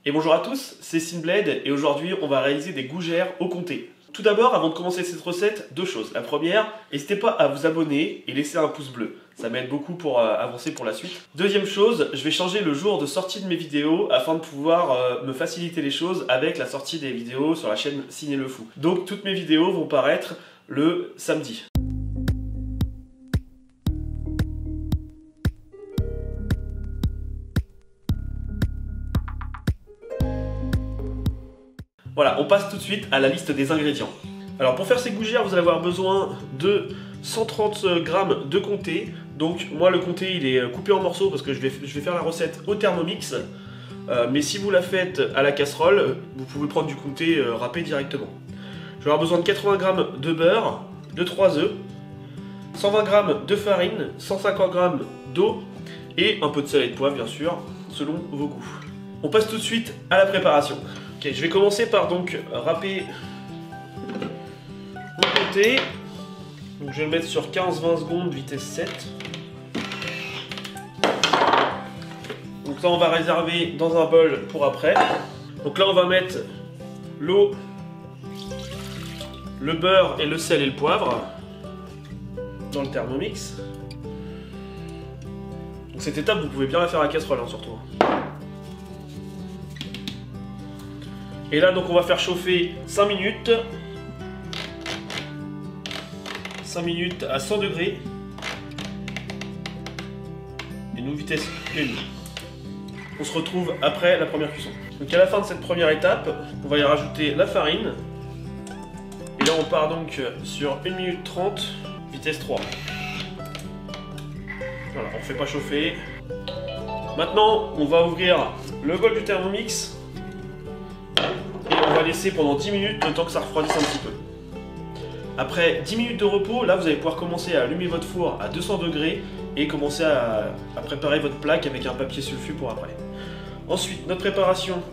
Et bonjour à tous, c'est Synblade et aujourd'hui on va réaliser des gougères au comté. Tout d'abord, avant de commencer cette recette, deux choses. La première, n'hésitez pas à vous abonner et laisser un pouce bleu. Ça m'aide beaucoup pour avancer pour la suite. Deuxième chose, je vais changer le jour de sortie de mes vidéos afin de pouvoir me faciliter les choses avec la sortie des vidéos sur la chaîne Ciné le Fou. Donc toutes mes vidéos vont paraître le samedi. Voilà, on passe tout de suite à la liste des ingrédients. Alors pour faire ces gougères, vous allez avoir besoin de 130 g de comté. Donc moi le comté il est coupé en morceaux parce que je vais faire la recette au Thermomix. Mais si vous la faites à la casserole, vous pouvez prendre du comté râpé directement. Je vais avoir besoin de 80 g de beurre, de 3 œufs, 120 g de farine, 150 g d'eau et un peu de sel et de poivre bien sûr, selon vos goûts. On passe tout de suite à la préparation. Ok, je vais commencer par donc râper mon comté. Donc je vais le mettre sur 15-20 secondes, vitesse 7. Donc là on va réserver dans un bol pour après. Donc là on va mettre l'eau, le beurre et le sel et le poivre dans le Thermomix. Donc cette étape vous pouvez bien la faire à la casserole hein, surtout. Et là donc on va faire chauffer 5 minutes. 5 minutes à 100 degrés. Et nous vitesse 1. On se retrouve après la première cuisson. Donc à la fin de cette première étape, on va y rajouter la farine. Et là on part donc sur 1 minute 30, vitesse 3. Voilà, on ne fait pas chauffer. Maintenant on va ouvrir le bol du Thermomix. On va laisser pendant 10 minutes le temps que ça refroidisse un petit peu. Après 10 minutes de repos, là vous allez pouvoir commencer à allumer votre four à 200 degrés et commencer à préparer votre plaque avec un papier sulfu pour après. Ensuite, notre préparation,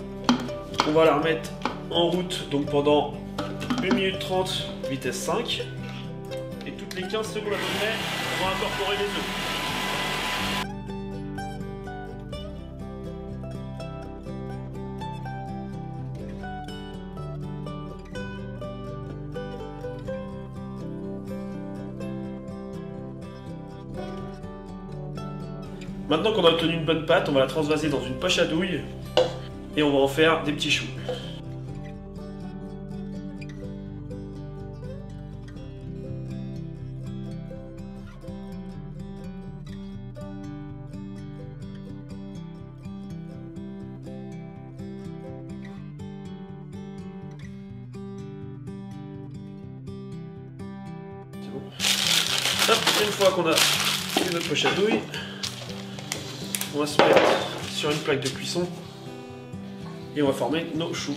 on va la remettre en route donc pendant 1 minute 30, vitesse 5. Et toutes les 15 secondes à peu près, on va incorporer les œufs. Maintenant qu'on a obtenu une bonne pâte, on va la transvaser dans une poche à douille et on va en faire des petits choux. C'est bon. Hop, une fois qu'on a fait notre poche à douille, on va se mettre sur une plaque de cuisson et on va former nos choux.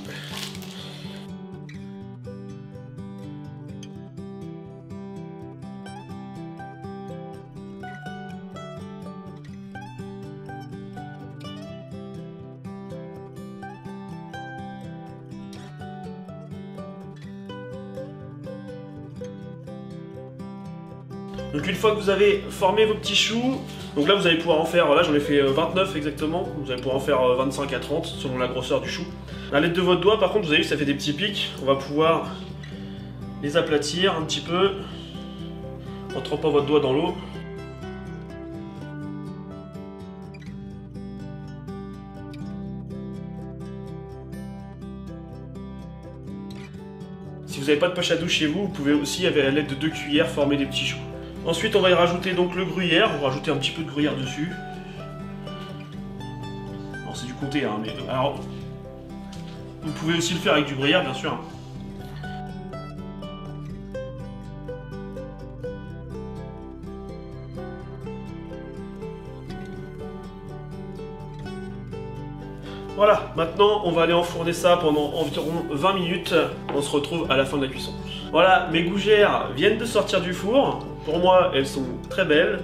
Donc une fois que vous avez formé vos petits choux, donc là vous allez pouvoir en faire, là j'en ai fait 29 exactement, vous allez pouvoir en faire 25 à 30 selon la grosseur du chou. À l'aide de votre doigt par contre vous avez vu ça fait des petits pics, on va pouvoir les aplatir un petit peu en trempant votre doigt dans l'eau. Si vous n'avez pas de poche à douille chez vous, vous pouvez aussi avec la l'aide de 2 cuillères former des petits choux. Ensuite on va y rajouter donc le gruyère, on va rajouter un petit peu de gruyère dessus. Alors c'est du comté hein, mais alors vous pouvez aussi le faire avec du gruyère bien sûr. Voilà, maintenant on va aller enfourner ça pendant environ 20 minutes. On se retrouve à la fin de la cuisson. Voilà, mes gougères viennent de sortir du four. Pour moi, elles sont très belles.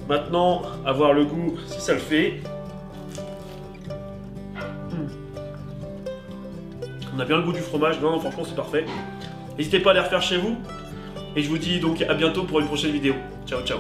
Maintenant, à voir le goût si ça le fait. On a bien le goût du fromage. Non, franchement, c'est parfait. N'hésitez pas à les refaire chez vous. Et je vous dis donc à bientôt pour une prochaine vidéo. Ciao, ciao.